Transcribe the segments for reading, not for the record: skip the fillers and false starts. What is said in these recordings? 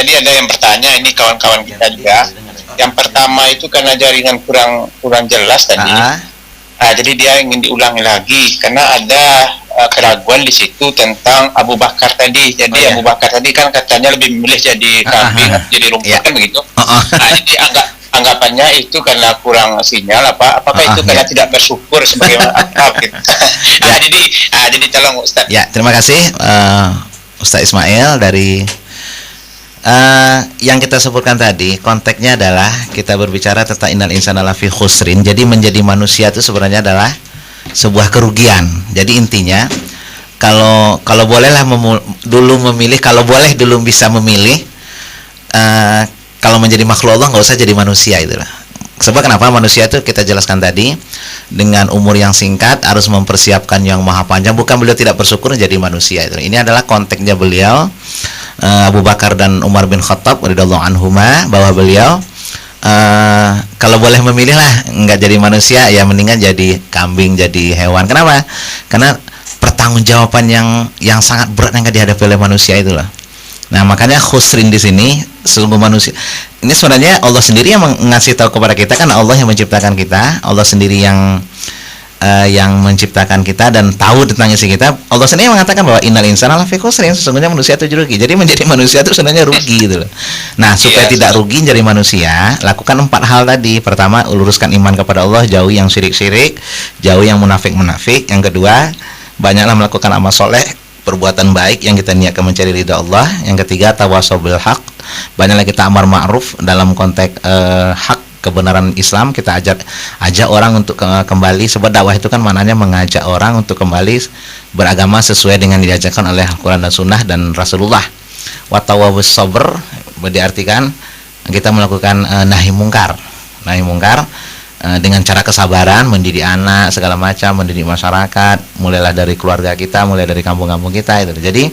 tadi ada yang bertanya, ini kawan-kawan kita juga. Yang pertama itu karena jaringan kurang jelas tadi. Jadi dia ingin diulangi lagi karena ada keraguan di situ tentang Abu Bakar tadi. Jadi Abu Bakar tadi kan katanya lebih memilih jadi kambing atau jadi rumput kan begitu. Jadi anggapannya itu karena kurang sinyal apakah itu karena tidak bersyukur sebagaimana gitu. Jadi tolong Ustaz. Ya, terima kasih Ustaz Ismail dari yang kita sebutkan tadi. Konteksnya adalah kita berbicara tentang innal insana lafi khusrin. Jadi menjadi manusia itu sebenarnya adalah sebuah kerugian. Jadi intinya kalau bolehlah dulu memilih, kalau boleh dulu bisa memilih, kalau menjadi makhluk Allah nggak usah jadi manusia itulah. Sebab kenapa manusia itu kita jelaskan tadi dengan umur yang singkat harus mempersiapkan yang maha panjang. Bukan beliau tidak bersyukur jadi manusia itu. Ini adalah konteksnya beliau Abu Bakar dan Umar bin Khattab radhiyallahu anhuma, bahwa beliau kalau boleh memilih lah nggak jadi manusia ya mendingan jadi kambing, jadi hewan. Kenapa? Karena pertanggungjawaban yang sangat berat yang dihadapi oleh manusia itulah. Nah, makanya khusrin di sini seluruh manusia. Ini sebenarnya Allah sendiri yang ngasih tahu kepada kita, kan Allah yang menciptakan kita, Allah sendiri yang menciptakan kita dan tahu tentang isi kita. Allah sendiri mengatakan bahwa innal insana lafi khusrin, sesungguhnya manusia itu rugi. Jadi menjadi manusia itu sebenarnya rugi gitu loh. Nah, supaya tidak rugi jadi manusia, lakukan 4 hal tadi. Pertama, luruskan iman kepada Allah, jauhi yang syirik-syirik, jauhi yang munafik-munafik. Yang kedua, banyaklah melakukan amal soleh, perbuatan baik yang kita niatkan mencari ridha Allah. Yang ketiga, tawasau bil haq, banyaklah kita amar ma'ruf dalam konteks hak, kebenaran Islam. Kita ajak orang untuk kembali, sebab dakwah itu kan maknanya mengajak orang untuk kembali beragama sesuai dengan diajarkan oleh Al-Quran dan Sunnah dan Rasulullah. Wa tawawus sabr diartikan kita melakukan nahi mungkar dengan cara kesabaran, mendidik anak segala macam, mendidik masyarakat, mulailah dari keluarga kita, mulai dari kampung-kampung kita itu. Jadi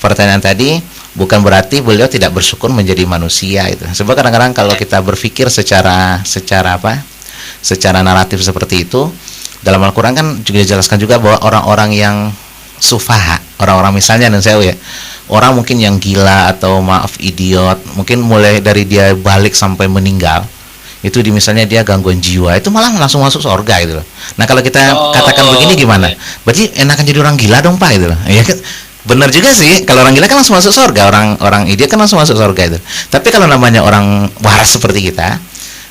pertanyaan tadi bukan berarti beliau tidak bersyukur menjadi manusia itu. Sebab kadang-kadang kalau kita berpikir secara naratif seperti itu, dalam Al-Quran kan juga dijelaskan juga bahwa orang-orang yang sufaha, orang-orang misalnya dan saya orang mungkin yang gila atau idiot, mungkin mulai dari dia balik sampai meninggal itu misalnya dia gangguan jiwa, itu malah langsung masuk surga gitu loh. Nah, kalau kita katakan begini gimana? Berarti enakan jadi orang gila dong Pak gitu loh. Ya kan? Benar juga sih, kalau orang gila kan langsung masuk surga, orang idiot kan langsung masuk surga itu. Tapi kalau namanya orang waras seperti kita,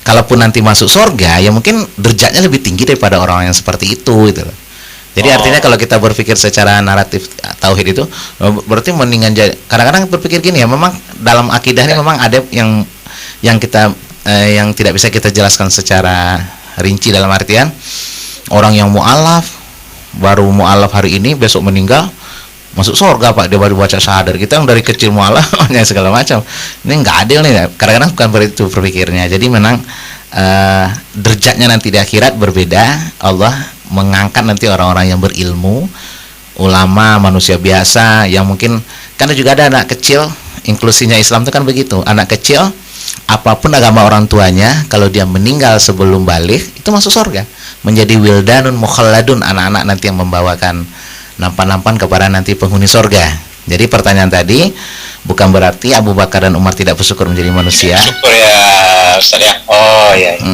kalaupun nanti masuk surga, ya mungkin derajatnya lebih tinggi daripada orang yang seperti itu gitu loh. Jadi artinya kalau kita berpikir secara naratif tauhid itu, berarti mendingan kadang-kadang berpikir gini ya, memang dalam akidah ini memang ada yang kita yang tidak bisa kita jelaskan secara rinci, dalam artian orang yang mu'alaf baru mu'alaf hari ini, besok meninggal masuk surga Pak, dia baru baca syahadat. Kita yang dari kecil mu'alaf segala macam, ini nggak adil nih. Kadang-kadang bukan begitu berpikirnya. Jadi memang derajatnya nanti di akhirat berbeda. Allah mengangkat nanti orang-orang yang berilmu, ulama, manusia biasa yang mungkin, karena juga ada anak kecil, inklusinya Islam itu kan begitu, anak kecil apapun agama orang tuanya, kalau dia meninggal sebelum balik itu masuk surga, menjadi wildanun mukhalladun, anak-anak nanti yang membawakan nampan-nampan kepada nanti penghuni surga. Jadi pertanyaan tadi bukan berarti Abu Bakar dan Umar tidak bersyukur menjadi manusia. Syukur ya Ustaz ya.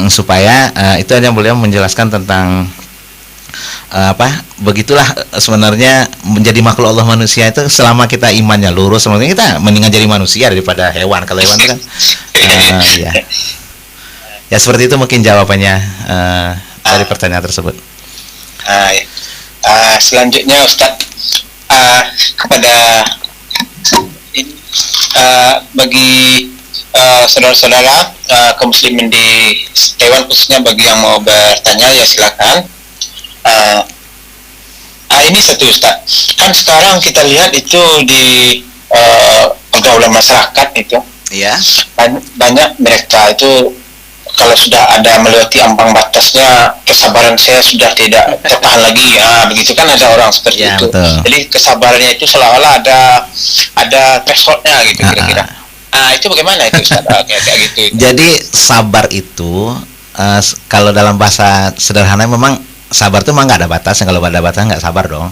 Supaya itu hanya beliau menjelaskan tentang begitulah sebenarnya menjadi makhluk Allah manusia itu, selama kita imannya lurus, sebenarnya kita mendingan jadi manusia daripada hewan. Kalau hewan itu kan ya seperti itu mungkin jawabannya dari pertanyaan tersebut. Selanjutnya Ustaz, kepada bagi saudara-saudara kaum muslimin di Taiwan, khususnya bagi yang mau bertanya ya silakan. Ini satu Ustaz, kan sekarang kita lihat itu di pergaulan masyarakat itu, banyak mereka itu kalau sudah ada melewati ambang batasnya, kesabaran saya sudah tidak tertahan lagi, begitu kan, ada orang seperti itu. Betul. Jadi kesabarannya itu seolah-olah ada thresholdnya gitu kira-kira. Itu bagaimana itu Ustaz? Kayak gitu. Jadi sabar itu kalau dalam bahasa sederhana memang sabar itu memang nggak ada batasnya. Kalau ada batasnya nggak sabar dong.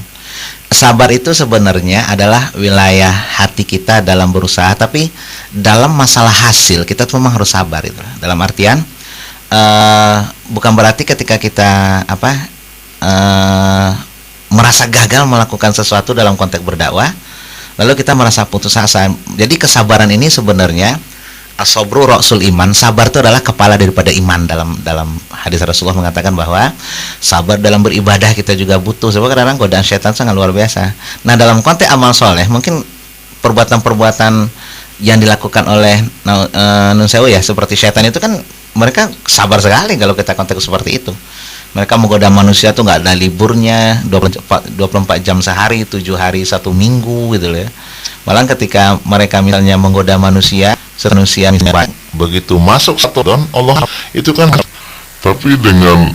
sabar itu sebenarnya adalah wilayah hati kita dalam berusaha, tapi dalam masalah hasil kita tuh memang harus sabar itu. Dalam artian bukan berarti ketika kita merasa gagal melakukan sesuatu dalam konteks berdakwah, lalu kita merasa putus asa. Jadi kesabaran ini sebenarnya as-sabru ra'sul iman. Sabar itu adalah kepala daripada iman. Dalam hadis Rasulullah mengatakan bahwa sabar dalam beribadah kita juga butuh. Sebab kadang-kadang godaan syaitan sangat luar biasa. Nah, dalam konteks amal soleh, mungkin perbuatan-perbuatan yang dilakukan oleh nun sewu ya, seperti syaitan itu kan mereka sabar sekali kalau kita konteks seperti itu. Mereka menggoda manusia tuh nggak ada liburnya, 24 jam sehari, 7 hari 1 minggu gitu loh ya. Malah ketika mereka misalnya menggoda manusia misalnya begitu masuk satu dan Allah itu kan, tapi dengan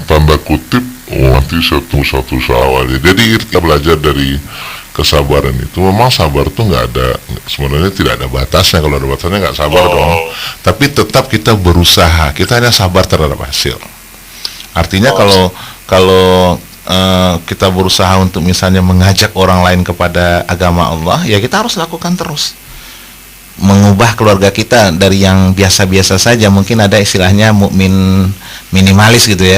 tanda kutip nanti satu awal. Jadi kita belajar dari kesabaran itu, memang sabar tuh nggak ada, sebenarnya tidak ada batasnya. Kalau ada batasnya nggak sabar dong. Tapi tetap kita berusaha, kita hanya sabar terhadap hasil. Artinya kalau kita berusaha untuk misalnya mengajak orang lain kepada agama Allah, ya kita harus lakukan terus. Mengubah keluarga kita dari yang biasa-biasa saja, mungkin ada istilahnya mukmin minimalis gitu ya.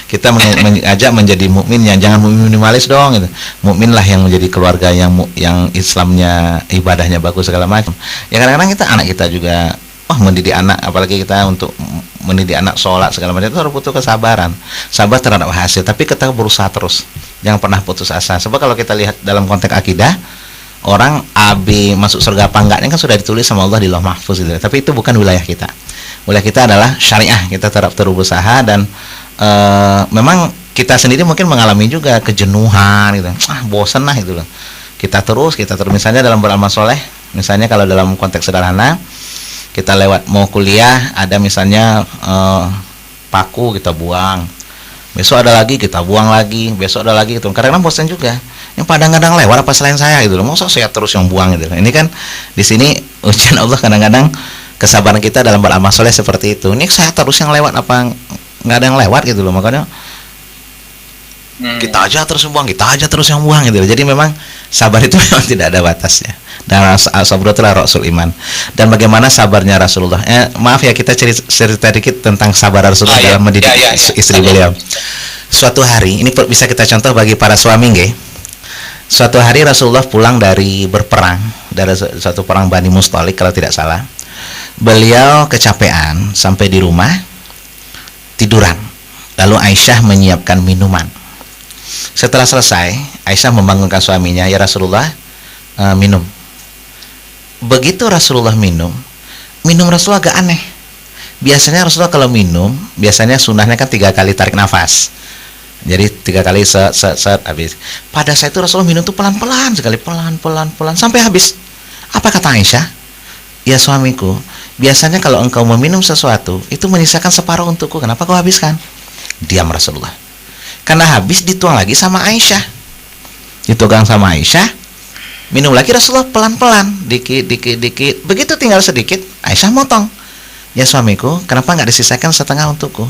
Kita mengajak menjadi mukmin yang jangan mukmin minimalis dong gitu. Mukminlah yang menjadi keluarga yang Islamnya, ibadahnya bagus segala macam. Ya kadang-kadang anak kita juga mendidik anak, apalagi kita untuk mendidik anak sholat segala macam, itu harus butuh kesabaran, sabar terhadap hasil. Tapi kita berusaha terus, jangan pernah putus asa. Sebab kalau kita lihat dalam konteks akidah, orang A, B masuk surga apa enggaknya kan sudah ditulis sama Allah di Lauh Mahfuz gitu. Tapi itu bukan wilayah kita. Wilayah kita adalah syariah. Kita tetap terus berusaha, dan memang kita sendiri mungkin mengalami juga kejenuhan gitu. Bosan lah gitu loh. Kita terus misalnya dalam beramal soleh, misalnya kalau dalam konteks sederhana, kita lewat mau kuliah, ada misalnya paku kita buang, besok ada lagi kita buang lagi, besok ada lagi gitu. Kadang-kadang bosan juga. Yang kadang-kadang lewat apa selain saya gitu loh. Masa saya terus yang buang gitu. Ini kan di sini ujian Allah, kadang-kadang kesabaran kita dalam beramal soleh seperti itu. Ini saya terus yang lewat apa nggak ada yang lewat gitu loh. Makanya kita aja terus yang buang, kita aja terus yang buang gitu loh. Jadi memang sabar itu memang tidak ada batasnya. Dan sabru adalah rasul iman. Dan bagaimana sabarnya Rasulullah? Maaf ya, kita cerita dikit tentang sabar Rasulullah dalam mendidik istri beliau. Suatu hari, ini bisa kita contoh bagi para suami nggih. Suatu hari Rasulullah pulang dari berperang, dari suatu perang Bani Mustalik kalau tidak salah. Beliau kecapean, sampai di rumah tiduran. Lalu Aisyah menyiapkan minuman. Setelah selesai, Aisyah membangunkan suaminya, "Ya Rasulullah, minum." Begitu Rasulullah minum Rasulullah agak aneh. Biasanya Rasulullah kalau minum, biasanya sunnahnya kan 3 kali tarik nafas. Jadi 3 kali set habis. Pada saat itu Rasulullah minum tuh pelan-pelan sekali, pelan sampai habis. Apa kata Aisyah? "Ya suamiku, biasanya kalau engkau meminum sesuatu itu menyisakan separuh untukku. Kenapa kau habiskan?" Diam Rasulullah. Karena habis dituang lagi sama Aisyah. Dituang sama Aisyah. Minum lagi Rasulullah pelan-pelan, dikit. Begitu tinggal sedikit, Aisyah motong. "Ya suamiku, kenapa nggak disisakan setengah untukku?"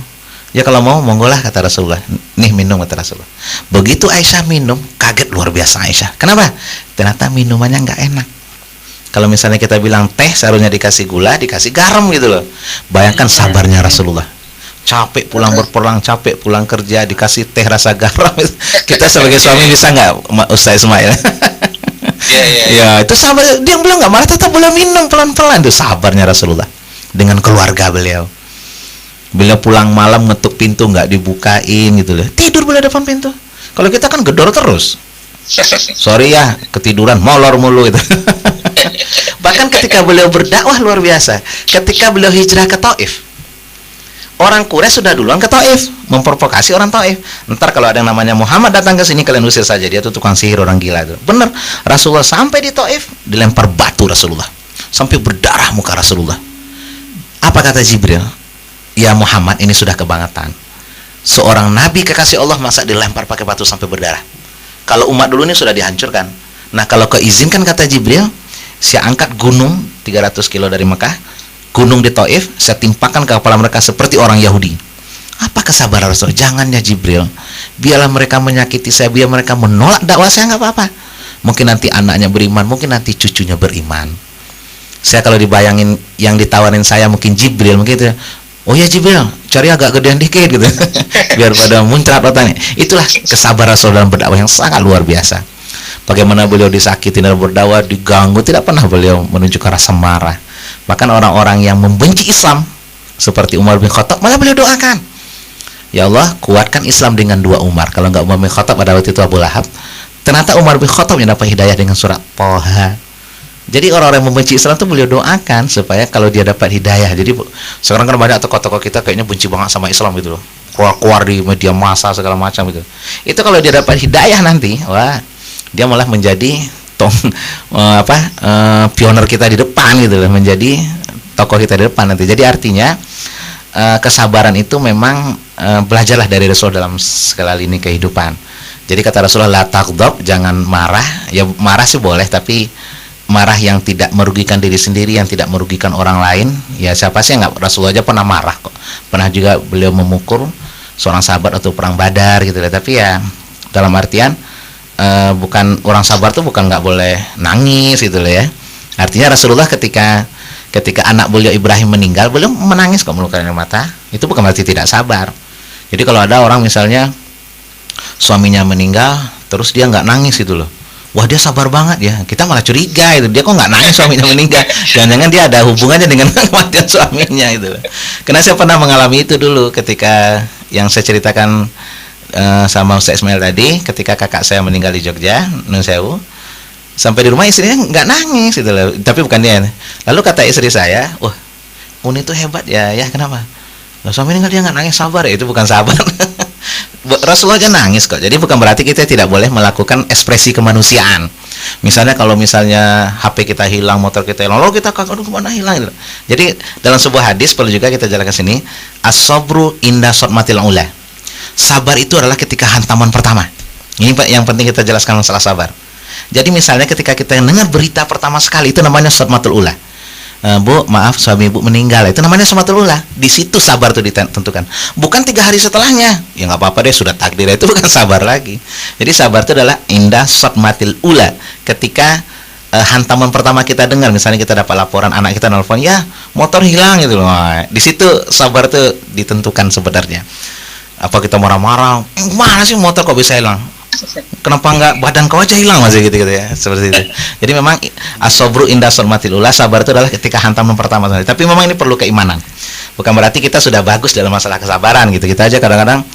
"Ya kalau mau, monggolah," kata Rasulullah. "Nih minum," kata Rasulullah. Begitu Aisyah minum, kaget luar biasa Aisyah. Kenapa? Ternyata minumannya nggak enak. Kalau misalnya kita bilang teh seharusnya dikasih gula, dikasih garam gitu loh. Bayangkan sabarnya Rasulullah. Capek pulang berperang, capek pulang kerja, dikasih teh rasa garam. Kita sebagai suami bisa nggak, Ustaz Ismail? Ya, itu sabar. Dia bilang nggak marah, tetap boleh minum pelan-pelan. Itu sabarnya Rasulullah dengan keluarga beliau. Beliau pulang malam ngetuk pintu nggak dibukain gitu loh. Tidur boleh depan pintu. Kalau kita kan gedor terus. Sorry ya, ketiduran, molor mulu gitu. Bahkan ketika beliau berdakwah luar biasa. Ketika beliau hijrah ke Taif, orang Quraisy sudah duluan ke Taif, memprovokasi orang Taif. Ntar kalau ada yang namanya Muhammad datang ke sini, kalian usir saja, dia tuh tukang sihir, orang gila itu. Bener, Rasulullah sampai di Taif, dilempar batu Rasulullah, sampai berdarah muka Rasulullah. Apa kata Jibril? "Ya Muhammad, ini sudah kebangetan. Seorang nabi kekasih Allah masa dilempar pakai batu sampai berdarah. Kalau umat dulu ini sudah dihancurkan. Nah, kalau keizinkan," kata Jibril, "saya angkat gunung 300 kilo dari Mekah, gunung di Taif, saya timpakan ke kepala mereka seperti orang Yahudi. Apa kesabaran Rasul? Jangan ya Jibril, biarlah mereka menyakiti saya, biar mereka menolak dakwah saya, nggak apa-apa. Mungkin nanti anaknya beriman, mungkin nanti cucunya beriman. Saya kalau dibayangin yang ditawarin saya mungkin Jibril, mungkin itu, oh ya Jibril, cari agak gedean dikit gitu, biar pada muncrat otaknya. Itulah kesabaran Rasul dalam berdakwah yang sangat luar biasa. Bagaimana beliau disakiti dalam berdakwah, diganggu, tidak pernah beliau menunjukkan rasa marah. Bahkan orang-orang yang membenci Islam seperti Umar bin Khattab, malah beliau doakan, ya Allah, kuatkan Islam dengan 2 Umar. Kalau nggak Umar bin Khattab, pada waktu itu Abu Lahab. Ternyata Umar bin Khattab yang dapat hidayah dengan surat Thaha. Jadi orang-orang yang membenci Islam itu beliau doakan supaya kalau dia dapat hidayah. Jadi sekarang kan banyak tokoh-tokoh kita kayaknya benci banget sama Islam gitu loh, keluar-keluar di media massa segala macam gitu. Itu kalau dia dapat hidayah nanti, wah, dia malah menjadi pioner kita di depan gitu loh, menjadi tokoh kita di depan nanti. Jadi artinya kesabaran itu memang belajarlah dari Rasul dalam segala lini kehidupan. Jadi kata Rasulullah, la taghdab, jangan marah. Ya marah sih boleh, tapi marah yang tidak merugikan diri sendiri, yang tidak merugikan orang lain. Ya siapa sih yang nggak, Rasulullah aja pernah marah kok. Pernah juga beliau memukul seorang sahabat atau perang Badar gitu ya. Tapi ya dalam artian bukan, orang sabar tuh bukan nggak boleh nangis gitu loh ya. Artinya Rasulullah ketika anak beliau Ibrahim meninggal, beliau menangis kok melukai air mata. Itu bukan berarti tidak sabar. Jadi kalau ada orang misalnya suaminya meninggal terus dia nggak nangis gitu loh, wah dia sabar banget ya, kita malah curiga itu, dia kok nggak nangis suaminya meninggal, jangan-jangan dia ada hubungannya dengan kematian suaminya gitu loh. Karena saya pernah mengalami itu dulu ketika yang saya ceritakan sama Ustaz Ismail tadi, ketika kakak saya meninggal di Jogja, Nun Sewu. Sampai di rumah istrinya nggak nangis gitu loh, tapi bukan dia. Lalu kata istri saya, wah Uni itu hebat ya, kenapa? Nah, suami meninggal dia nggak nangis, sabar ya. Itu bukan sabar. Rasulullah aja nangis kok. Jadi bukan berarti kita tidak boleh melakukan ekspresi kemanusiaan. Misalnya kalau misalnya HP kita hilang, motor kita hilang, lalu kita aduh kemana hilang gitu. Jadi dalam sebuah hadis perlu juga kita jelaskan sini, as-sabru inda sotmatil ula. Sabar itu adalah ketika hantaman pertama. Ini yang penting kita jelaskan masalah sabar. Jadi misalnya ketika kita dengar berita pertama sekali, itu namanya sotmatul ula. Bu, maaf suami ibu meninggal, itu namanya sotmatul ula. Di situ sabar itu ditentukan. Bukan 3 hari setelahnya. Ya nggak apa-apa deh, sudah takdir, itu bukan sabar lagi. Jadi sabar itu adalah indah sotmatil ula. Ketika hantaman pertama kita dengar, misalnya kita dapat laporan anak kita nelfon, ya motor hilang gitu loh. Di situ sabar itu ditentukan sebenarnya. Apa kita marah-marah, mana sih motor kok bisa hilang? Kenapa nggak badan kau aja hilang, masih gitu ya, seperti itu. Jadi memang as-sabru inda sotmatil ula, sabar itu adalah ketika hantaman pertama. Tapi memang ini perlu keimanan. Bukan berarti kita sudah bagus dalam masalah kesabaran gitu. Kita aja kadang-kadang,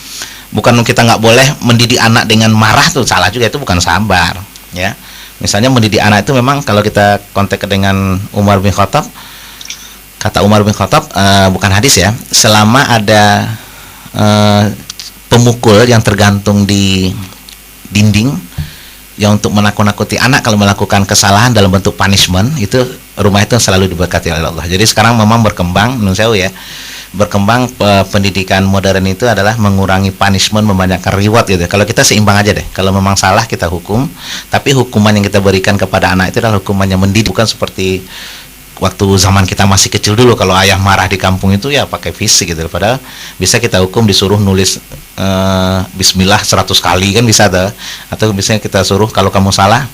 bukan kita nggak boleh mendidik anak dengan marah, tuh salah juga, itu bukan sabar ya. Misalnya mendidik anak itu memang kalau kita kontak dengan Umar bin Khattab, kata Umar bin Khattab, bukan hadis ya, selama ada pemukul yang tergantung di dinding yang untuk menakut-nakuti anak kalau melakukan kesalahan dalam bentuk punishment, itu rumah itu selalu diberkati oleh Allah. Jadi sekarang memang berkembang, menurut saya ya, berkembang pendidikan modern itu adalah mengurangi punishment, membanyakkan reward gitu. Kalau kita seimbang aja deh, kalau memang salah kita hukum, tapi hukuman yang kita berikan kepada anak itu adalah hukuman yang mendidik, bukan seperti waktu zaman kita masih kecil dulu, kalau ayah marah di kampung itu ya pakai fisik gitu. Padahal bisa kita hukum, disuruh nulis bismillah 100 kali kan bisa tuh. Atau misalnya kita suruh, kalau kamu salah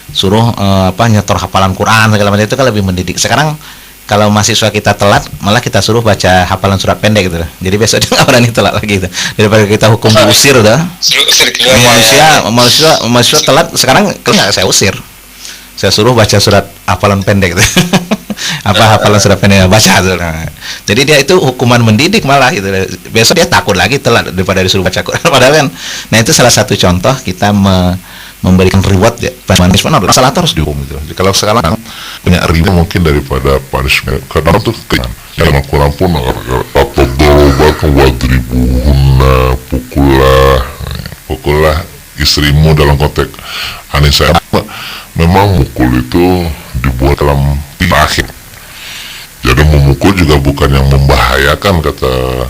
suruh nyetor hafalan Quran segala macam, itu kan lebih mendidik. Sekarang kalau mahasiswa kita telat, malah kita suruh baca hafalan surat pendek gitu. Jadi besok dia nggak berani telat lagi gitu. Daripada kita hukum diusir udah. Manusia telat sekarang nggak saya usir. Saya suruh baca surat hafalan pendek gitu. Hafalan surat pendek baca tuh. Nah, jadi dia itu hukuman mendidik malah gitu. Besok dia takut lagi telat daripada disuruh baca Quran. Padahal kan, nah itu salah satu contoh kita memberikan reward ya. Punishment masalah harus dihukum gitu. Jadi kalau sekarang banyak reward mungkin daripada punishment. Karena itu dalam Al-Quran pun atau dorobakan wadribuhunna, pukullah istrimu dalam konteks Anissa. Memang mukul itu dibuat dalam akhir. Jadi memukul juga bukan yang membahayakan,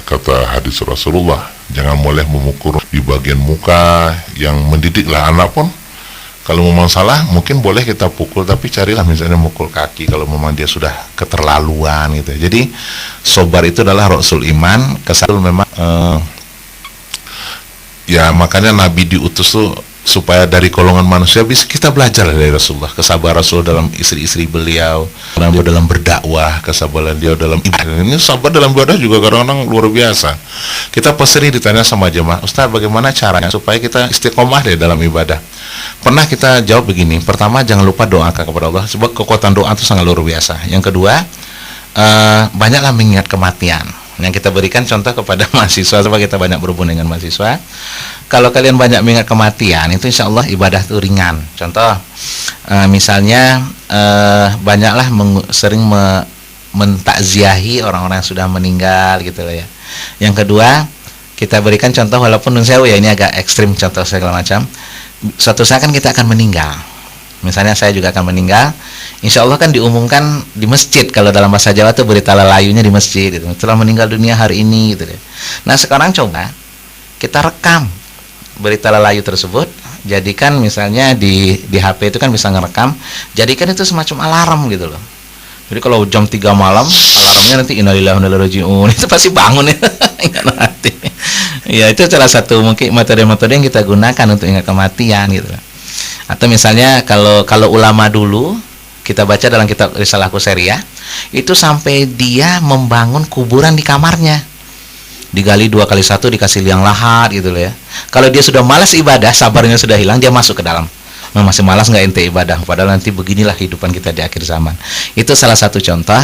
kata hadis Rasulullah. Jangan boleh memukul di bagian muka, yang mendidiklah anak pun Kalau memang salah, mungkin boleh kita pukul, tapi carilah misalnya mukul kaki kalau memang dia sudah keterlaluan gitu. Jadi sabar itu adalah rasul iman. Kesal memang ya makanya Nabi diutus tuh supaya dari golongan manusia bisa kita belajar dari Rasulullah, kesabaran Rasul dalam istri-istri beliau, dalam berdakwah, kesabaran dia dalam ibadah. Ini sabar dalam ibadah juga kadang-kadang luar biasa. Kita sering ditanya sama jemaah, Ustaz bagaimana caranya supaya kita istiqomah deh dalam ibadah. Pernah kita jawab begini, pertama jangan lupa doakan kepada Allah, sebab kekuatan doa itu sangat luar biasa. Yang kedua, banyaklah mengingat kematian. Yang kita berikan contoh kepada mahasiswa, supaya kita banyak berhubungan dengan mahasiswa. Kalau kalian banyak mengingat kematian, itu insya Allah ibadah itu ringan. Contoh, misalnya banyaklah sering mentakziahi orang-orang yang sudah meninggal gitu loh ya. Yang kedua, kita berikan contoh walaupun nun sewu ya, ini agak ekstrim contoh segala macam. Suatu saat kan kita akan meninggal. Misalnya saya juga akan meninggal, insya Allah kan diumumkan di masjid. Kalau dalam bahasa Jawa itu berita lalayunya di masjid gitu. Telah meninggal dunia hari ini gitu deh. Nah sekarang coba kita rekam berita lalayu tersebut, jadikan misalnya di HP itu kan bisa ngerekam, jadikan itu semacam alarm gitu loh. Jadi kalau jam 3 malam alarmnya nanti innalillahi wa inna ilaihi raji'un, itu pasti bangun ya. Ingat mati. Ya itu salah satu mungkin metode-metode yang kita gunakan untuk ingat kematian gitu. Atau misalnya kalau ulama dulu kita baca dalam kitab Risalah Qusairiyah, itu sampai dia membangun kuburan di kamarnya, digali 2x1 dikasih liang lahat gitu loh ya. Kalau dia sudah malas ibadah, sabarnya sudah hilang, dia masuk ke dalam. Masih malas nggak ente ibadah, padahal nanti beginilah kehidupan kita di akhir zaman. Itu salah satu contoh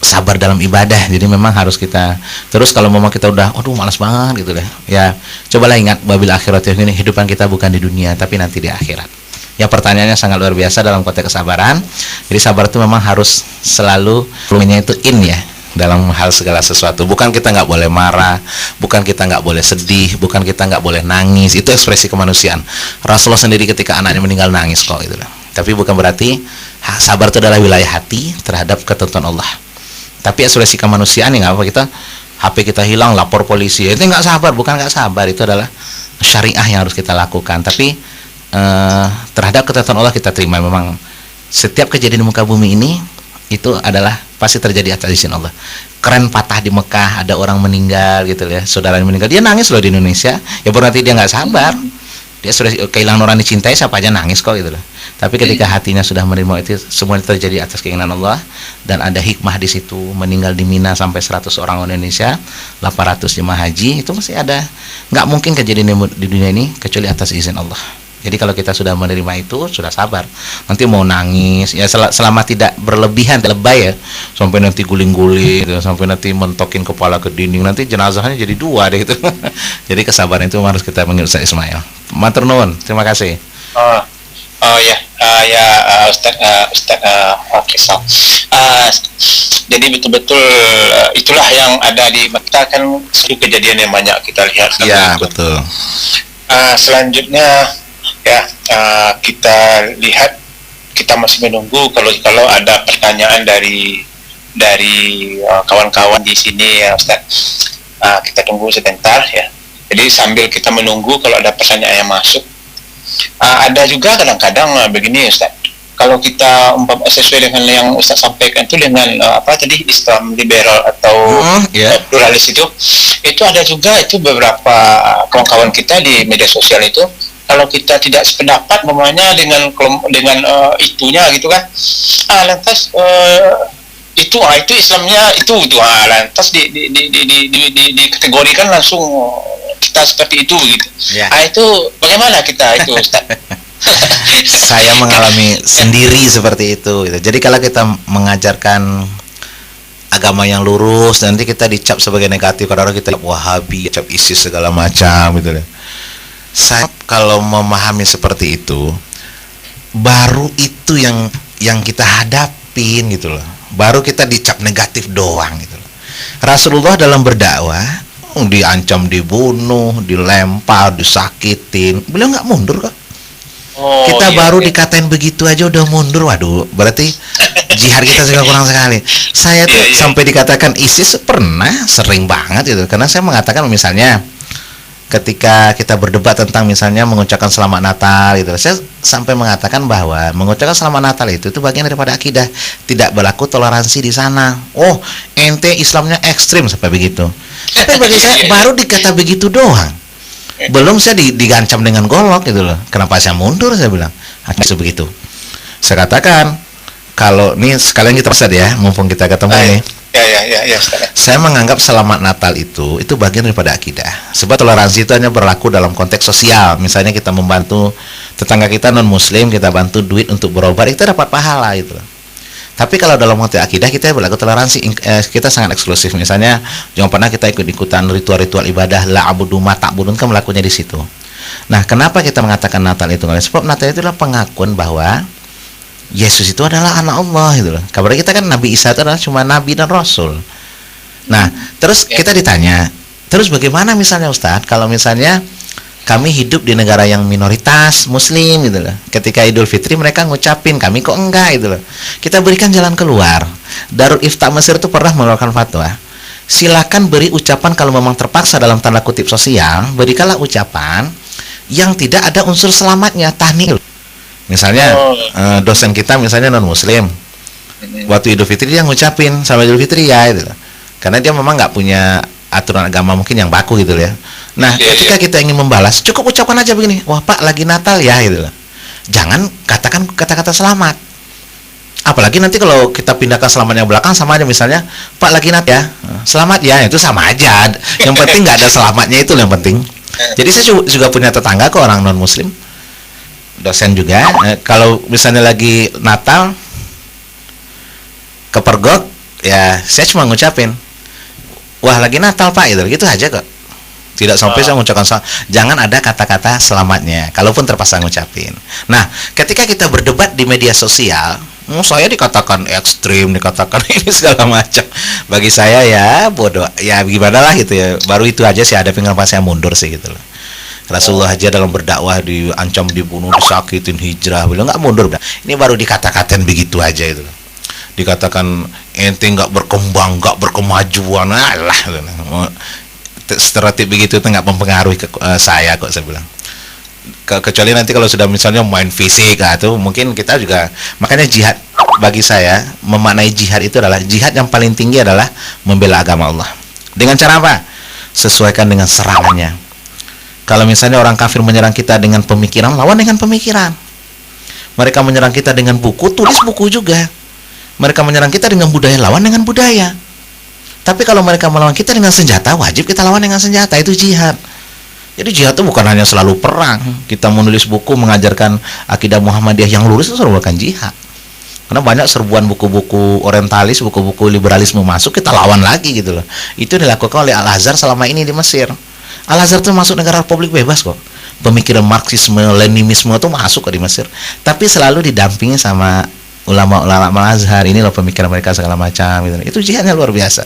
sabar dalam ibadah. Jadi memang harus kita terus, kalau memang kita udah aduh malas banget gitu deh ya, cobalah ingat wabil akhirat ini, kehidupan kita bukan di dunia tapi nanti di akhirat. Ya pertanyaannya sangat luar biasa dalam konteks kesabaran. Jadi sabar itu memang harus selalu volumennya itu ya dalam hal segala sesuatu. Bukan kita nggak boleh marah, bukan kita nggak boleh sedih, bukan kita nggak boleh nangis. Itu ekspresi kemanusiaan. Rasulullah sendiri ketika anaknya meninggal nangis kok gitu loh. Tapi bukan berarti sabar itu adalah wilayah hati terhadap ketentuan Allah. Tapi ekspresi kemanusiaan yang apa, kita HP kita hilang lapor polisi, itu nggak sabar. Bukan nggak sabar, itu adalah syariah yang harus kita lakukan. Tapi terhadap ketentuan Allah kita terima. Memang setiap kejadian di muka bumi ini itu adalah pasti terjadi atas izin Allah. Keren patah di Mekah, ada orang meninggal gitu ya, saudaranya meninggal, dia nangis loh di Indonesia. Ya berarti dia nggak sabar, dia sudah kehilangan orang dicintai, siapa aja nangis kok gitu loh. Tapi ketika hatinya sudah menerima itu, semuanya terjadi atas keinginan Allah, dan ada hikmah di situ. Meninggal di Mina sampai 100 orang Indonesia, 800 jemaah haji, itu masih ada. Nggak mungkin kejadian di dunia ini kecuali atas izin Allah. Jadi kalau kita sudah menerima itu, sudah sabar. Nanti mau nangis, ya selama tidak berlebihan, lebay ya, sampai nanti guling-guling, gitu, sampai nanti mentokin kepala ke dinding, nanti jenazahnya jadi 2 deh gitu. Jadi kesabaran itu harus kita menurut Ustaz Ismail. Matur nuwun, terima kasih. Ustaz Faisal. Jadi betul-betul itulah yang ada di Mekah, kan satu kejadian yang banyak kita lihat. Iya betul. Selanjutnya ya kita lihat, kita masih menunggu kalau ada pertanyaan dari kawan-kawan di sini ya Ustaz. Kita tunggu sebentar ya. Jadi sambil kita menunggu kalau ada pertanyaan yang masuk, ada juga kadang-kadang begini Ustaz. Kalau kita sesuai dengan yang Ustaz sampaikan itu dengan Islam liberal atau pluralis itu ada juga itu beberapa kawan-kawan kita di media sosial itu, kalau kita tidak sependapat namanya dengan itunya gitu kan, lantas itu Islamnya itu lantas dikategorikan langsung kita seperti itu gitu. Itu bagaimana kita itu Ustaz? Saya mengalami sendiri seperti itu gitu. Jadi kalau kita mengajarkan agama yang lurus, nanti kita dicap sebagai negatif, kadang-kadang kita Wahabi, cap ISIS segala macam gitu ya. Saya kalau memahami seperti itu, baru itu yang kita hadapin gitu loh. Baru kita dicap negatif doang gitu loh. Rasulullah dalam berdakwah diancam dibunuh, dilempar, disakitin, beliau nggak mundur kok. Kita baru dikatain begitu aja udah mundur. Waduh, berarti jihad kita juga kurang sekali. Saya tuh sampai dikatakan ISIS pernah sering banget gitu, karena saya mengatakan misalnya ketika kita berdebat tentang misalnya mengucapkan selamat Natal gitu, saya sampai mengatakan bahwa mengucapkan selamat Natal itu bagian daripada akidah, tidak berlaku toleransi di sana. Oh, ente Islamnya ekstrim sampai begitu. Tapi bagi saya baru dikata begitu doang, belum saya digancam dengan golok gitu loh. Kenapa saya mundur, saya bilang akhirnya begitu. Saya katakan, kalau nih sekalian kita pesan ya, mumpung kita ketemu nih. Ya. Saya menganggap selamat Natal itu bagian daripada akidah. Sebab toleransi itu hanya berlaku dalam konteks sosial. Misalnya kita membantu tetangga kita non Muslim, kita bantu duit untuk berobat, kita dapat pahala itu. Tapi kalau dalam konteks akidah kita berlaku toleransi, kita sangat eksklusif. Misalnya jangan pernah kita ikut-ikutan ritual-ritual ibadah la abudu ma ta'budun, kan melakukannya di situ. Nah, kenapa kita mengatakan Natal itu? Sebab Natal itu adalah pengakuan bahwa Yesus itu adalah anak Allah gitu loh. Kabar kita kan Nabi Isa itu adalah cuma nabi dan rasul. Nah, terus kita ditanya, terus bagaimana misalnya Ustadz kalau misalnya kami hidup di negara yang minoritas Muslim gitu loh. Ketika Idul Fitri mereka ngucapin, kami kok enggak gitu loh. Kita berikan jalan keluar. Darul Ifta Mesir itu pernah mengeluarkan fatwa. Silakan beri ucapan kalau memang terpaksa dalam tanda kutip sosial, berikanlah ucapan yang tidak ada unsur selamatnya, tahnil. Misalnya dosen kita misalnya non Muslim, waktu Idul Fitri dia ngucapin selamat Idul Fitri ya, gitu. Karena dia memang nggak punya aturan agama mungkin yang baku gitu ya. Nah, ketika kita ingin membalas, cukup ucapkan aja begini, wah Pak lagi Natal ya, gitu. Jangan katakan kata-kata selamat. Apalagi nanti kalau kita pindahkan selamat yang belakang sama aja, misalnya Pak lagi Natal ya, selamat ya, itu sama aja. Yang penting nggak ada selamatnya, itu yang penting. Jadi saya juga punya tetangga kok orang non Muslim, dosen juga, kalau misalnya lagi Natal kepergok ya saya cuma ngucapin wah lagi Natal Pak, gitu aja kok, tidak sampai saya mengucapkan jangan ada kata-kata selamatnya kalaupun terpaksa ngucapin. Nah, ketika kita berdebat di media sosial, saya dikatakan ekstrim, dikatakan ini segala macam, bagi saya ya bodoh ya, gimana lah gitu ya, baru itu aja sih ada kenapa saya mundur sih gitu loh. Rasulullah aja dalam berdakwah diancam dibunuh, disakitin, hijrah, beliau nggak mundur. Ini baru dikata-katain begitu aja itu. Dikatakan ente nggak berkembang, nggak berkemajuan, alah. Stereotip begitu itu nggak mempengaruhi saya kok, saya bilang. Kecuali nanti kalau sudah misalnya main fisik, itu mungkin kita juga. Makanya jihad bagi saya, memaknai jihad itu adalah jihad yang paling tinggi adalah membela agama Allah. Dengan cara apa? Sesuaikan dengan serangannya. Kalau misalnya orang kafir menyerang kita dengan pemikiran, lawan dengan pemikiran. Mereka menyerang kita dengan buku, tulis buku juga. Mereka menyerang kita dengan budaya, lawan dengan budaya. Tapi kalau mereka melawan kita dengan senjata, wajib kita lawan dengan senjata, itu jihad. Jadi jihad itu bukan hanya selalu perang. Kita menulis buku mengajarkan akidah Muhammadiyah yang lurus, itu merupakan jihad. Karena banyak serbuan buku-buku orientalis, buku-buku liberalisme masuk, kita lawan lagi gitu loh. Itu dilakukan oleh Al-Azhar selama ini di Mesir. Al-Azhar itu masuk negara republik bebas kok. Pemikiran Marxisme, Leninisme itu masuk kok di Mesir. Tapi selalu didampingi sama ulama-ulama Al-Azhar. Ini loh pemikiran mereka segala macam gitu. Itu jihadnya luar biasa.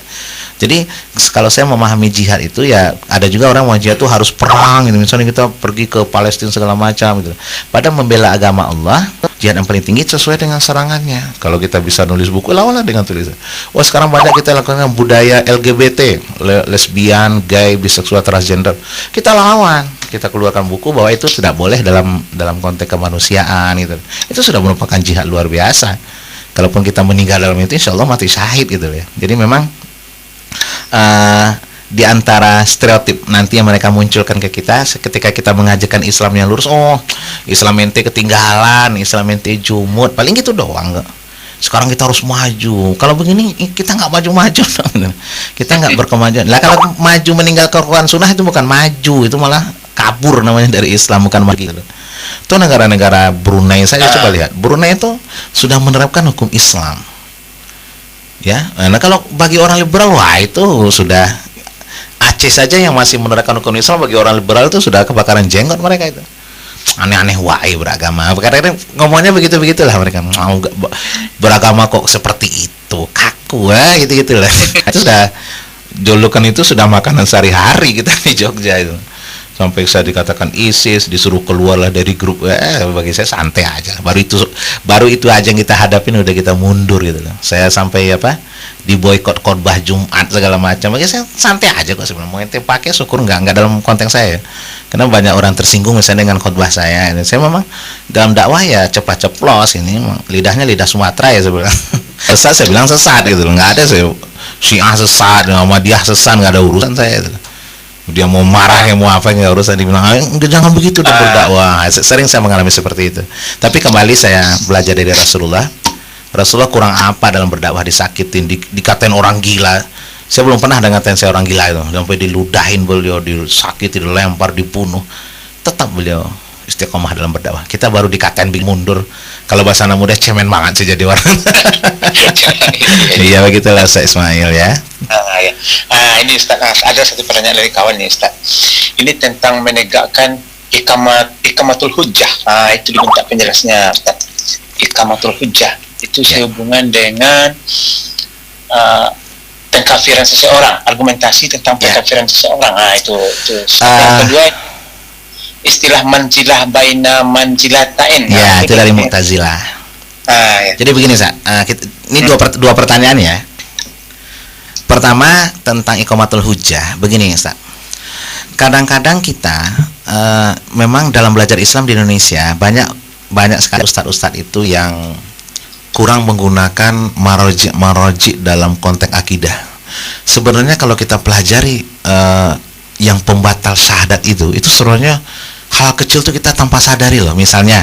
Jadi kalau saya memahami jihad itu ya, ada juga orang mau jihad itu harus perang gitu. Misalnya kita pergi ke Palestina segala macam gitu. Padahal membela agama Allah, jihad yang paling tinggi sesuai dengan serangannya. Kalau kita bisa nulis buku, lawanlah dengan tulisan. Wah, sekarang banyak kita lakukan budaya LGBT, lesbian, gay, biseksual, transgender. Kita lawan, kita keluarkan buku bahwa itu tidak boleh dalam konteks kemanusiaan gitu. Itu sudah merupakan jihad luar biasa. Kalaupun kita meninggal dalam itu, insya Allah mati syahid gitu ya. Jadi memang di antara stereotip nanti yang mereka munculkan ke kita ketika kita mengajarkan Islam yang lurus, oh Islam ente ketinggalan, Islam ente jumut, paling gitu doang kok. Sekarang kita harus maju. Kalau begini kita nggak maju-maju dong. Kita nggak berkemajuan. Lah kalau maju meninggalkan Quran Sunnah itu bukan maju, itu malah kabur namanya dari Islam, bukan maju. Itu negara-negara Brunei saja, coba lihat. Brunei itu sudah menerapkan hukum Islam. Ya, nah kalau bagi orang liberal, wah itu sudah Aceh saja yang masih menerapkan hukum Islam, bagi orang liberal itu sudah kebakaran jenggot mereka itu. Aneh-aneh wae beragama. Kadang-kadang ngomongnya begitu-begitulah mereka. Mau beragama kok seperti itu, kaku gitu-gitu lah. Itu sudah julukan, itu sudah makanan sehari-hari kita di Jogja itu. sampai saya dikatakan ISIS, disuruh keluarlah dari grup. Bagi saya santai aja. Baru itu aja yang kita hadapin udah kita mundur gitu loh. Saya sampai diboikot khotbah Jumat segala macam. Bagi saya santai aja kok sebenarnya. Mau ente pakai syukur enggak dalam konteks saya. Karena banyak orang tersinggung misalnya dengan khotbah saya. Saya memang dalam dakwah ya cepat ceplos ini. Lidahnya lidah Sumatera ya sebenarnya. Sesat saya bilang sesat gitu loh. Enggak ada saya Syiah sesat, Muhammadiyah sesat, enggak ada urusan saya gitu. Dia mau marah mau apa nggak urusan, dibilang jangan begitu dan berdakwah. Sering saya mengalami seperti itu. Tapi kembali saya belajar dari Rasulullah kurang apa dalam berdakwah, disakitin, dikatain orang gila. Saya belum pernah ngatain saya orang gila itu, sampai diludahin beliau, disakiti, dilempar, dibunuh. Tetap beliau istiqomah dalam berdakwah. Kita baru dikatain mundur. Kalau bahasa anak muda cemen banget sih jadi orang. Iya begitulah Ustaz Ismail ya. Ya. Ini Ustaz, ada satu pertanyaan dari kawan nih Ustaz. Ini tentang menegakkan ikamatul hujjah. Itu diminta penjelasnya Ustaz. Ikamatul hujjah itu sehubungan dengan pengkafiran seseorang, argumentasi tentang pengkafiran seseorang. Itu. Yang kedua, istilah manzilah baina manzilatain. Ya, itu dari Mu'tazilah. Ya. Jadi begini Ustaz, ini dua pertanyaan ya. Pertama tentang iqamatul hujjah. Begini Ustaz, kadang-kadang kita memang dalam belajar Islam di Indonesia banyak sekali ustadz itu yang kurang menggunakan maroji dalam konteks akidah. Sebenarnya kalau kita pelajari yang pembatal syahadat itu sebenarnya hal kecil tuh kita tanpa sadari loh. Misalnya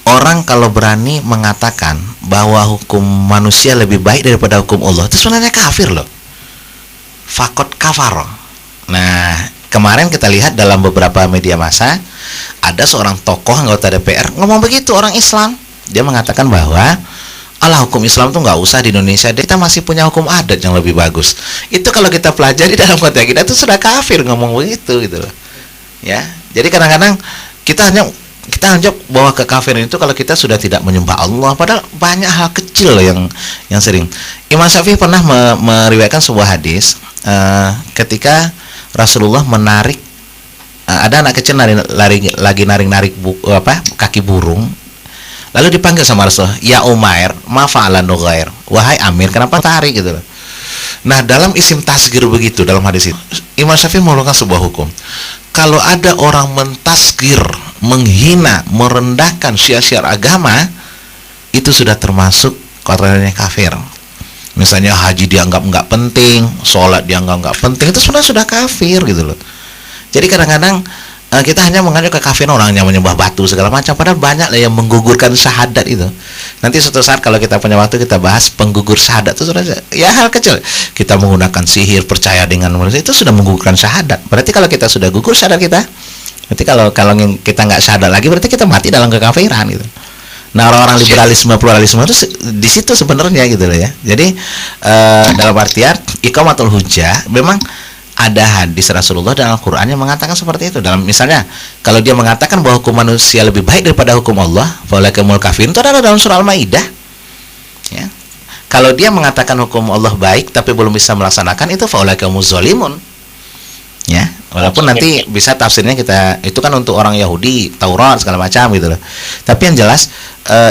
orang kalau berani mengatakan bahwa hukum manusia lebih baik daripada hukum Allah, itu sebenarnya kafir loh. Fakot kafar. Nah, kemarin kita lihat dalam beberapa media massa ada seorang tokoh anggota DPR ngomong begitu, orang Islam. Dia mengatakan bahwa hukum Islam tuh nggak usah di Indonesia, kita masih punya hukum adat yang lebih bagus. Itu kalau kita pelajari dalam konteks kita itu sudah kafir ngomong begitu gitu loh. Ya. Jadi kadang-kadang kita anggap bahwa kekafiran itu kalau kita sudah tidak menyembah Allah, padahal banyak hal kecil loh yang sering. Imam Syafi'i pernah meriwayatkan sebuah hadis ketika Rasulullah menarik ada anak kecil lagi narik kaki burung, lalu dipanggil sama Rasulullah, ya Umair, ma fa'ala nughair, wahai Amir, kenapa tarik gitu loh. Nah, dalam isim tasgir begitu dalam hadis itu Imam Syafi'i mengeluarkan sebuah hukum. Kalau ada orang mentasgir, menghina, merendahkan syiar-syiar agama, itu sudah termasuk kategorinya kafir. Misalnya haji dianggap nggak penting, sholat dianggap nggak penting, itu sebenarnya sudah kafir gitu loh. Jadi kadang-kadang kita hanya menganggap kekafiran orang yang menyembah batu segala macam, padahal banyak lah yang menggugurkan syahadat itu. Nanti suatu saat kalau kita punya waktu kita bahas penggugur syahadat itu sudah ya hal kecil. Kita menggunakan sihir, percaya dengan manusia, itu sudah menggugurkan syahadat. Berarti kalau kita sudah gugur syahadat kita, berarti kalau kita nggak syahadat lagi, berarti kita mati dalam kekafiran gitu. Nah, orang-orang liberalisme, pluralisme itu di situ sebenarnya gitu loh ya. Jadi dalam artian iqamatul hujjah memang ada hadis Rasulullah dalam Al-Quran yang mengatakan seperti itu. Dalam misalnya kalau dia mengatakan bahwa hukum manusia lebih baik daripada hukum Allah, faulaikumul kafirun, itu ada dalam surah Al-Maidah. Ya. Kalau dia mengatakan hukum Allah baik tapi belum bisa melaksanakan, itu faulaikumuz zalimun. Ya, walaupun nanti bisa tafsirnya itu kan untuk orang Yahudi, Taurat segala macam gitu loh. Tapi yang jelas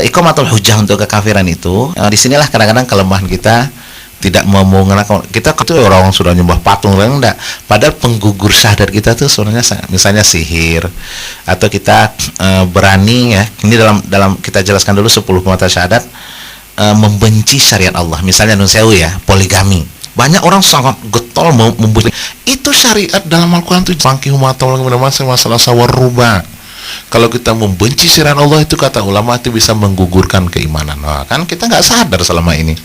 iqamatul hujjah untuk kekafiran itu, disinilah kadang-kadang kelemahan kita. Tidak mau mengenal kita itu orang sudah nyembah patung enggak, padahal penggugur syahadat kita tuh sebenarnya misalnya sihir, atau kita berani ya, ini dalam kita jelaskan dulu 10 pembatal syahadat, membenci syariat Allah, misalnya nusewu ya, poligami. Banyak orang sangat getol membenci itu syariat dalam Al-Quran tuh, fangkihu ma ta'lamu masalah sawarruba. Kalau kita membenci syariat Allah itu kata ulama itu bisa menggugurkan keimanan. Nah, kan kita nggak sadar selama ini.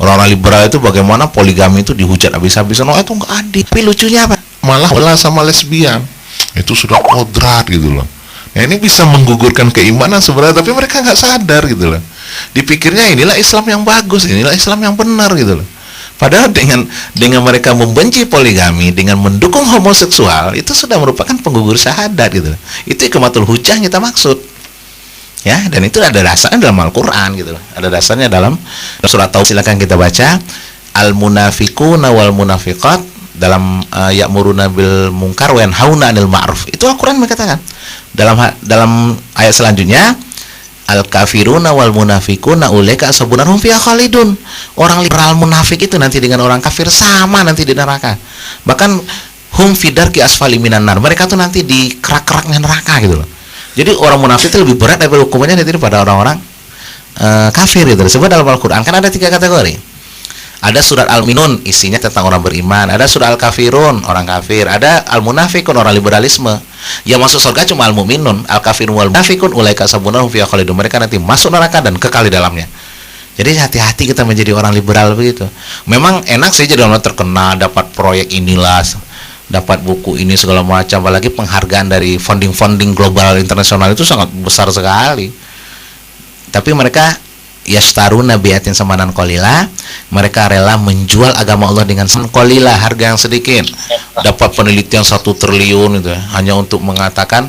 Orang-orang liberal itu bagaimana poligami itu dihujat habis-habisan. Oh, itu nggak adil. Tapi lucunya apa? Malah sama lesbian. Itu sudah kodrat gitu loh. Nah, ini bisa menggugurkan keimanan sebenarnya, tapi mereka nggak sadar gitu loh. Dipikirnya inilah Islam yang bagus, inilah Islam yang benar gitu loh. Padahal dengan mereka membenci poligami, dengan mendukung homoseksual, itu sudah merupakan penggugur syahadat gitu loh. Itu iqamatul hujjah kita maksud. Ya, dan itu ada dasarnya dalam Al-Quran gitu loh. Ada dasarnya dalam surat Taubah, silakan kita baca. Al-munafiquna wal munafiqat dalam ya'muruna bil munkar wa yanhauna 'anil ma'ruf. Itu Al-Qur'an mengatakan. Dalam ayat selanjutnya, al kafiruna wal munafiquna ulaika ashabun fiha khalidun. Orang liberal munafik itu nanti dengan orang kafir sama nanti di neraka. Bahkan hum fidarki asfali minan nar. Mereka tuh nanti di kerak-keraknya neraka gitu loh. Jadi orang munafik itu lebih berat daripada hukumannya daripada orang-orang kafir gitu. Sebab dalam Al-Qur'an kan ada 3 kategori. Ada surat Al-Minun, isinya tentang orang beriman. Ada surat Al-Kafirun, orang kafir. Ada Al-Munafikun, orang liberalisme. Yang masuk surga cuma Al-Mu'minun, Al-Kafirun wal Munafikun ulaika sabunahum fiha khalidun. Mereka nanti masuk neraka dan kekal di dalamnya. Jadi hati-hati kita menjadi orang liberal begitu. Memang enak sih jadi orang terkenal, dapat proyek inilah, dapat buku ini segala macam. Apalagi penghargaan dari funding global internasional itu sangat besar sekali. Tapi mereka yastaruna biatin samanan qalila, mereka rela menjual agama Allah dengan qalila, harga yang sedikit. Dapat penelitian 1 triliun itu hanya untuk mengatakan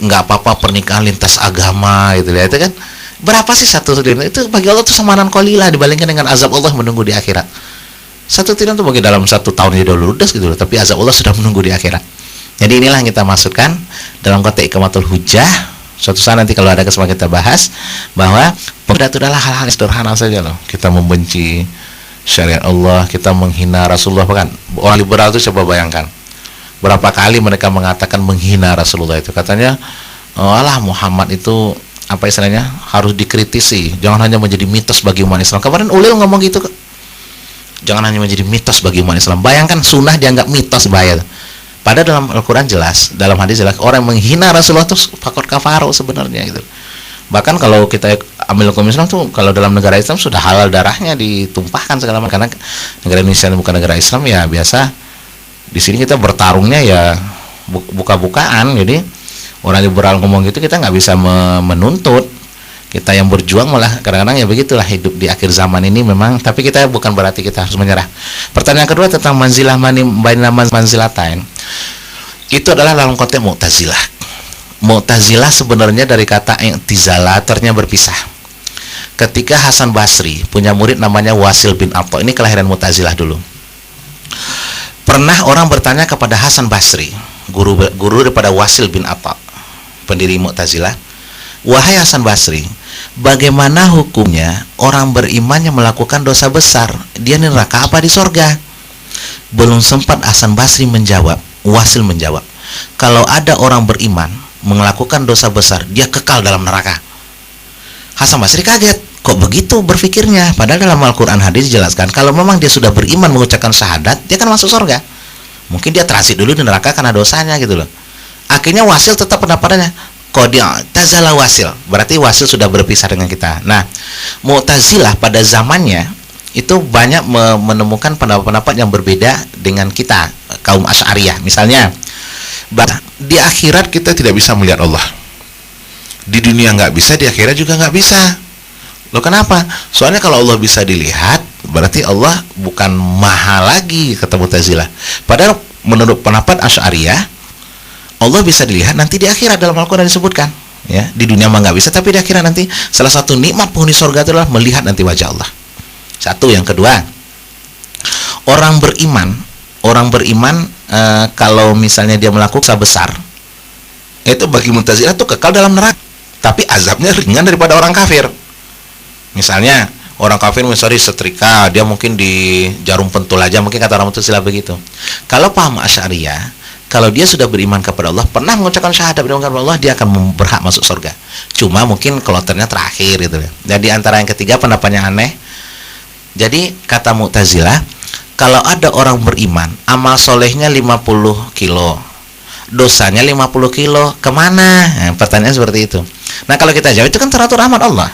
nggak apa-apa pernikahan lintas agama gitu ya. Itu kan berapa sih 1 triliun? Itu bagi Allah itu samanan qalila dibandingkan dengan azab Allah menunggu di akhirat. 1 triliun itu bagi dalam 1 tahun itu ludes gitu loh, tapi azab Allah sudah menunggu di akhirat. Jadi inilah yang kita maksudkan dalam konteks Iqamatul Hujjah. Suatu saat nanti kalau ada kesempatan kita bahas bahwa itu adalah hal-hal sederhana saja loh. Kita membenci syariat Allah, kita menghina Rasulullah. Kan orang liberal itu coba bayangkan berapa kali mereka mengatakan menghina Rasulullah itu. Katanya alah Muhammad itu apa istilahnya harus dikritisi, jangan hanya menjadi mitos bagi umat Islam. Kemarin Ulil ngomong gitu, jangan hanya menjadi mitos bagi umat Islam. Bayangkan sunnah dianggap mitos, bahaya. Padahal dalam Al-Quran jelas, dalam hadis jelas, orang yang menghina Rasulullah itu fakor kafaro sebenarnya gitu. Bahkan kalau kita ambil hukum Islam tuh, kalau dalam negara Islam sudah halal darahnya ditumpahkan segala macam. Karena negara Indonesia bukan negara Islam ya biasa. Di sini kita bertarungnya ya buka-bukaan. Jadi orang liberal ngomong gitu kita nggak bisa menuntut. Kita yang berjuang malah kadang-kadang ya begitulah hidup di akhir zaman ini memang. Tapi kita bukan berarti kita harus menyerah. Pertanyaan kedua tentang manzilah manzilatain. Itu adalah dalam konteks Mu'tazilah. Mu'tazilah sebenarnya dari kata i'tizala, artinya berpisah. Ketika Hasan Basri punya murid namanya Wasil bin Atha, ini kelahiran Mu'tazilah dulu. Pernah orang bertanya kepada Hasan Basri, guru daripada Wasil bin Atha, pendiri Mu'tazilah, wahai Hasan Basri, bagaimana hukumnya orang beriman yang melakukan dosa besar, dia di neraka apa di sorga? Belum sempat Hasan Basri menjawab, Wasil menjawab, kalau ada orang beriman melakukan dosa besar, dia kekal dalam neraka. Hasan Basri kaget, kok begitu berpikirnya? Padahal dalam Al-Quran hadis dijelaskan, kalau memang dia sudah beriman mengucapkan syahadat, dia akan masuk surga. Mungkin dia transit dulu di neraka karena dosanya gitu loh. Akhirnya Wasil tetap pendapatannya, Tazala Wasil, berarti Wasil sudah berpisah dengan kita. Nah, Mu'tazilah pada zamannya itu banyak menemukan pendapat-pendapat yang berbeda dengan kita, kaum Asy'ariyah. Misalnya, di akhirat kita tidak bisa melihat Allah. Di dunia nggak bisa, di akhirat juga nggak bisa. Loh kenapa? Soalnya kalau Allah bisa dilihat, berarti Allah bukan maha lagi, kata Mu'tazilah. Padahal menurut pendapat Asy'ariyah, Allah bisa dilihat nanti di akhirat, dalam Al-Quran disebutkan. Ya, di dunia mah nggak bisa, tapi di akhirat nanti salah satu nikmat penghuni surga itu adalah melihat nanti wajah Allah. Satu. Yang kedua, orang beriman kalau misalnya dia melakukan dosa besar, itu bagi Mu'tazilah itu kekal dalam neraka, tapi azabnya ringan daripada orang kafir. Misalnya orang kafir misalnya setrika, dia mungkin di jarum pentul aja, mungkin kata orang Mu'tazilah begitu. Kalau paham Asy'ariyah, kalau dia sudah beriman kepada Allah, pernah mengucapkan syahadat beriman kepada Allah, dia akan berhak masuk surga. Cuma mungkin kloternya terakhir gitu. Jadi antara yang ketiga pendapatnya aneh. Jadi kata Mu'tazilah, kalau ada orang beriman, amal solehnya 50 kilo, dosanya 50 kilo, kemana? Nah, pertanyaan seperti itu. Nah kalau kita jawab, itu kan teratur rahmat Allah.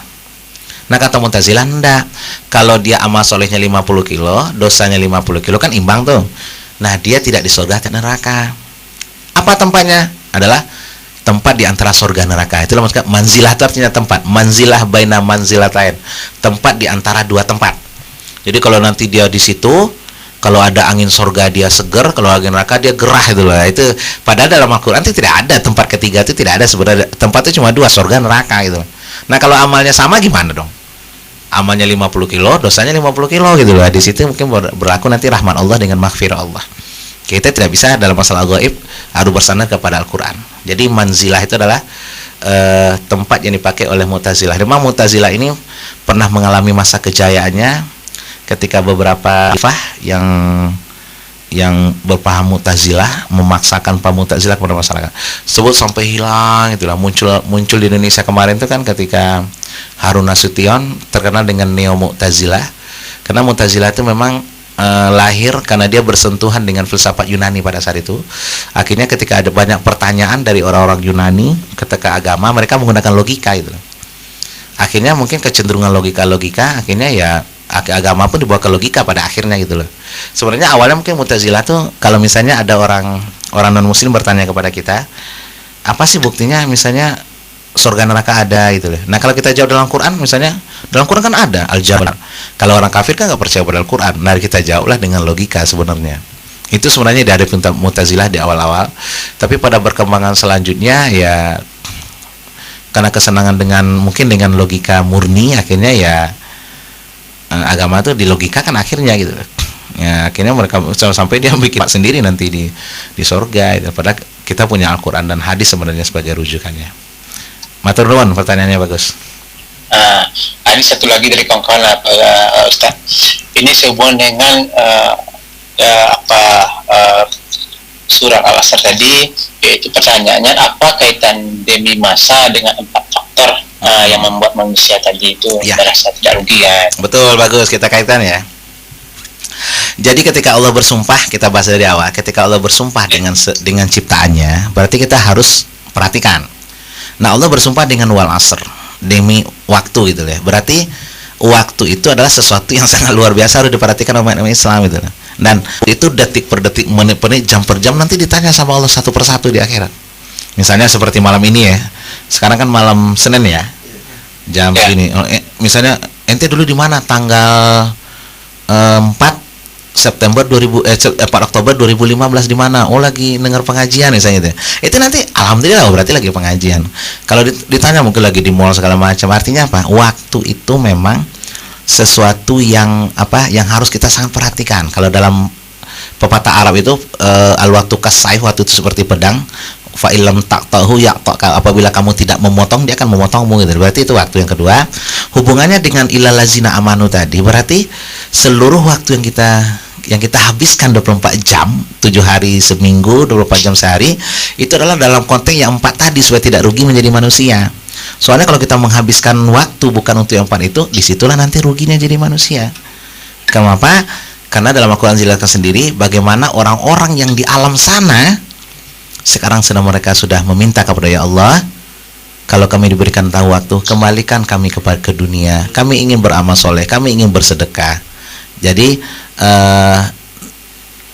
Nah kata Mu'tazilah, enggak. Kalau dia amal solehnya 50 kilo, dosanya 50 kilo, kan imbang tuh. Nah dia tidak di surga dan neraka. Apa tempatnya? Adalah tempat di antara surga neraka. Itulah maksudnya manzilah, itu artinya tempat. Manzilah baina manzilatain, tempat di antara dua tempat. Jadi kalau nanti dia di situ, kalau ada angin surga dia seger, kalau angin neraka dia gerah itu loh. Itu padahal dalam Al-Quran itu tidak ada tempat ketiga, itu tidak ada sebenarnya. Tempat itu cuma dua, surga neraka gitu. Nah kalau amalnya sama gimana dong? Amalnya 50 kilo, dosanya 50 kilo gitu loh. Di situ mungkin berlaku nanti rahmat Allah dengan maghfirah Allah. Kita tidak bisa dalam masalah gaib harus bersandar kepada Al-Qur'an. Jadi manzilah itu adalah tempat yang dipakai oleh Mu'tazilah. Memang Mu'tazilah ini pernah mengalami masa kejayaannya ketika beberapa khalifah yang berpaham Mu'tazilah memaksakan paham Mu'tazilah kepada masyarakat. Sebut sampai hilang itulah muncul di Indonesia kemarin itu kan ketika Harun Nasution terkenal dengan neo Mu'tazilah. Karena Mu'tazilah itu memang lahir karena dia bersentuhan dengan filsafat Yunani pada saat itu. Akhirnya ketika ada banyak pertanyaan dari orang-orang Yunani ketika agama, mereka menggunakan logika itu. Akhirnya mungkin kecenderungan logika akhirnya ya agama pun dibawa ke logika pada akhirnya gitu loh. Sebenarnya awalnya mungkin Mu'tazilah tuh kalau misalnya ada orang non muslim bertanya kepada kita, apa sih buktinya misalnya surga neraka ada gitu loh. Nah, kalau kita jawab dalam Quran misalnya, dalam Quran kan ada al-jabar. Kalau orang kafir kan nggak percaya pada Al-Quran. Nah, kita jawablah dengan logika sebenarnya. Itu sebenarnya dari Mu'tazilah di awal-awal. Tapi pada perkembangan selanjutnya ya karena kesenangan mungkin dengan logika murni, akhirnya ya agama itu dilogikakan akhirnya gitu. Ya, akhirnya mereka sampai dia bikin sendiri nanti di surga gitu. Padahal kita punya Al-Quran dan hadis sebenarnya sebagai rujukannya. Matur nuwun, pertanyaannya bagus. Ini satu lagi dari kawan-kawan Ustaz. Ini sehubungan dengan surah Al-Asr tadi, yaitu pertanyaannya apa kaitan demi masa dengan 4 faktor yang membuat manusia tadi itu merasa tidak rugi ya. Betul, bagus, kita kaitan ya. Jadi ketika Allah bersumpah, kita bahas dari awal, ketika Allah bersumpah dengan ciptaannya, berarti kita harus perhatikan. Nah, Allah bersumpah dengan wal asr, demi waktu gitu ya. Berarti waktu itu adalah sesuatu yang sangat luar biasa, harus diperhatikan oleh umat Islam gitu. Dan itu detik per detik, menit per menit, jam per jam nanti ditanya sama Allah satu persatu di akhirat. Misalnya seperti malam ini ya. Sekarang kan malam Senin ya. Jam segini. Misalnya ente dulu di mana tanggal 4 Oktober 2015 di mana? Oh, lagi dengar pengajian misalnya itu. Itu nanti alhamdulillah berarti lagi pengajian. Kalau ditanya mungkin lagi di mall segala macam. Artinya apa? Waktu itu memang sesuatu yang harus kita sangat perhatikan. Kalau dalam pepatah Arab itu al-waqtu kas-sayf, waktu itu seperti pedang. Fa illam taqtahu yaqtaka, apabila kamu tidak memotong dia akan memotongmu gitu. Berarti itu waktu yang kedua. Hubungannya dengan ilal lazina amanu tadi, berarti seluruh waktu yang kita habiskan 24 jam, 7 hari seminggu, 24 jam sehari, itu adalah dalam konteks yang 4 tadi supaya tidak rugi menjadi manusia. Soalnya kalau kita menghabiskan waktu bukan untuk yang 4 itu, disitulah nanti ruginya jadi manusia. Kenapa? Karena dalam Al-Quran dijelaskan sendiri bagaimana orang-orang yang di alam sana sekarang sedang mereka sudah meminta kepada ya Allah, kalau kami diberikan tahu waktu, kembalikan kami ke dunia. Kami ingin beramal soleh, kami ingin bersedekah. Jadi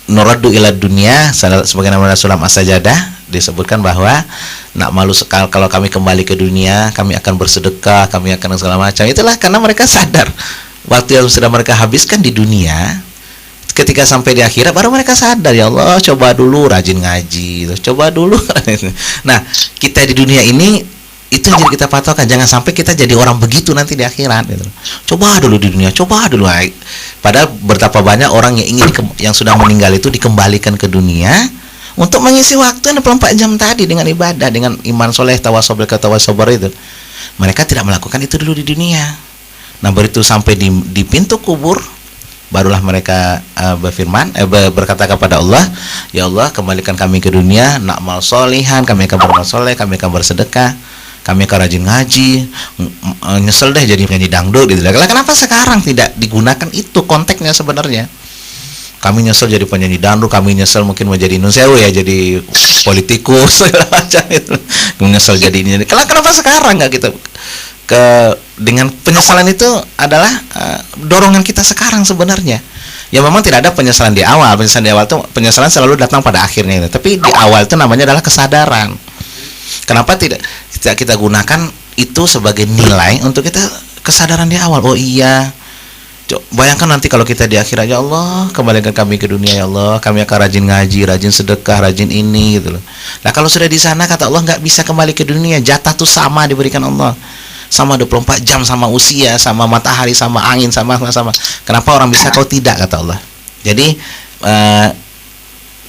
nuraddu ila dunia, sebagaimana sulam as-sajadah disebutkan bahwa nak malu sekali kalau kami kembali ke dunia, kami akan bersedekah, kami akan segala macam. Itulah karena mereka sadar waktu yang sudah mereka habiskan di dunia. Ketika sampai di akhirat baru mereka sadar, ya Allah, coba dulu rajin ngaji, coba dulu. Nah, kita di dunia ini itu yang jadi kita patokan, jangan sampai kita jadi orang begitu nanti di akhirat gitu. Coba dulu di dunia, coba dulu. Padahal betapa banyak orang yang ingin yang sudah meninggal itu dikembalikan ke dunia untuk mengisi waktu 24 jam tadi dengan ibadah, dengan iman soleh, tawasul itu. Mereka tidak melakukan itu dulu di dunia. Nah, begitu sampai di pintu kubur, barulah mereka berkata kepada Allah, ya Allah, kembalikan kami ke dunia, na'mal solihan, kami akan beramal soleh, kami akan bersedekah, kami akan rajin ngaji. Nyesel deh jadi penyanyi dangdut gitu. Kenapa sekarang tidak digunakan itu konteksnya sebenarnya? Kami nyesel jadi penyanyi dangdut, kami nyesel mungkin menjadi nunsewu ya, jadi politikus segala macam itu. Nyesel jadi ini. Kenapa sekarang nggak gitu? Dengan penyesalan itu adalah dorongan kita sekarang sebenarnya. Ya memang tidak ada penyesalan di awal. Penyesalan di awal itu, penyesalan selalu datang pada akhirnya itu. Tapi di awal itu namanya adalah kesadaran. Kenapa tidak kita gunakan itu sebagai nilai untuk kita kesadaran di awal? Oh iya, bayangkan nanti kalau kita di akhirat, ya Allah, kembalikan kami ke dunia ya Allah, kami akan rajin ngaji, rajin sedekah, rajin ini gitu loh. Nah, kalau sudah di sana kata Allah nggak bisa kembali ke dunia, jatah tuh sama diberikan Allah. Sama 24 jam, sama usia, sama matahari, sama angin, sama. Kenapa orang bisa kau tidak, kata Allah. Jadi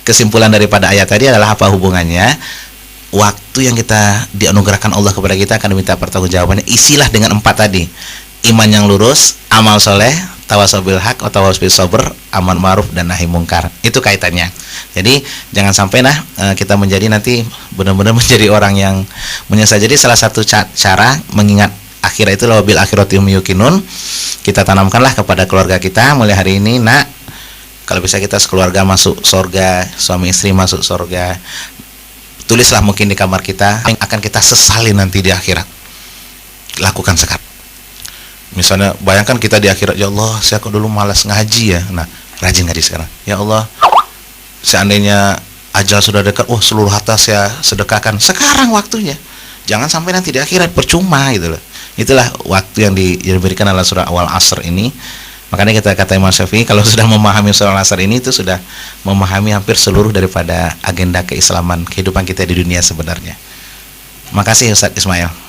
kesimpulan daripada ayat tadi adalah apa hubungannya? Waktu yang kita dianugerahkan Allah kepada kita akan diminta pertanggungjawabannya. Isilah dengan 4 tadi: iman yang lurus, amal soleh, tawasau bil haq, tawasau bis sabr, amar ma'ruf, dan nahi mungkar. Itu kaitannya. Jadi jangan sampai kita menjadi nanti benar-benar menjadi orang yang menyesal. Jadi salah satu cara mengingat akhirat itu bil akhirati hum yuqinun. Kita tanamkanlah kepada keluarga kita mulai hari ini, nak, kalau bisa kita sekeluarga masuk surga, suami istri masuk surga. Tulislah mungkin di kamar kita yang akan kita sesali nanti di akhirat. Lakukan sekarang. Misalnya bayangkan kita di akhirat, ya Allah, saya kok dulu malas ngaji ya. Nah, rajin ngaji sekarang. Ya Allah, seandainya ajal sudah dekat, seluruh harta saya sedekahkan. Sekarang waktunya. Jangan sampai nanti di akhirat percuma gitu loh. Itulah waktu yang diberikan dalam surah Wal Asr ini. Makanya kita kata Imam Syafi'i, kalau sudah memahami surah Al Asr ini, itu sudah memahami hampir seluruh daripada agenda keislaman kehidupan kita di dunia sebenarnya. Makasih Ustaz Ismail.